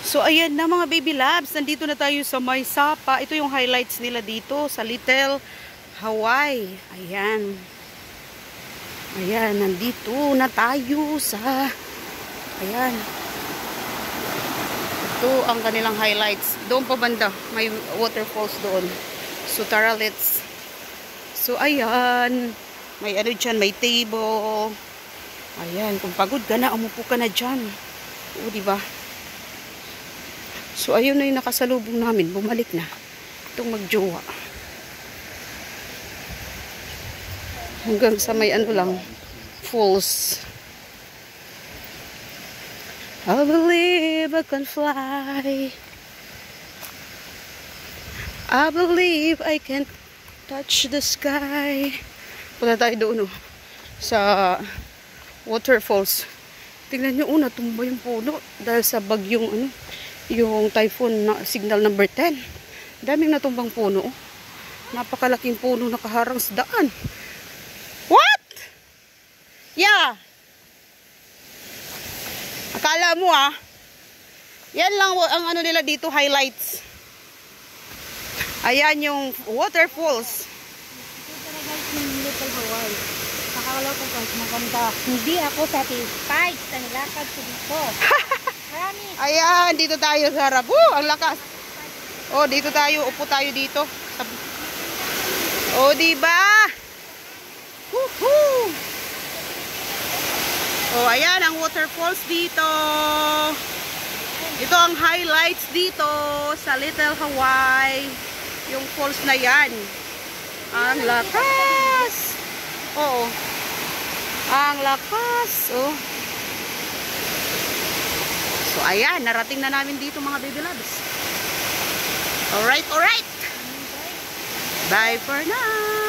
So, ayan na mga baby labs. Nandito na tayo sa May Sapa. Ito yung highlights nila dito sa Little Hawaii. Ayan. Ayan, nandito na tayo sa... Ayan. Ito ang kanilang highlights. Doon pa banda. May waterfalls doon. So, tara, let's... So, ayan. May ano dyan, may table. Ayan, kung pagod ka na, umupo ka na dyan. O, diba? So, ayun na yung nakasalubong namin. Bumalik na. Itong magjowa. Hanggang sa may ano lang, falls. I believe I can fly. I believe I can touch the sky. Punta tayo doon, oh, sa waterfalls. Tingnan nyo, natumba yung puno dahil sa bagyong ano, yung typhoon na signal number 10. Daming natumbang puno. Napakalaking puno nakaharang sa daan. What? Yeah. Akala mo yan lang ang ano nila dito, highlights. Ayan yung waterfalls. Ito talaga yung Little Hawaii. Nakakalaw ko guys, maganda. Hindi ako satisfied sa nilakad ko dito. Ayan, dito tayo sa harap. Ang lakas. Oh, dito tayo. Upo tayo dito. Oh, diba? Woohoo! Oh, ayan ang waterfalls dito. Ito ang highlights dito sa Little Hawaii. Yung falls na yan. Ang lakas. Oo. Ang lakas. Oh. So, ayan, narating na namin dito mga baby loves. Alright, alright. Bye for now.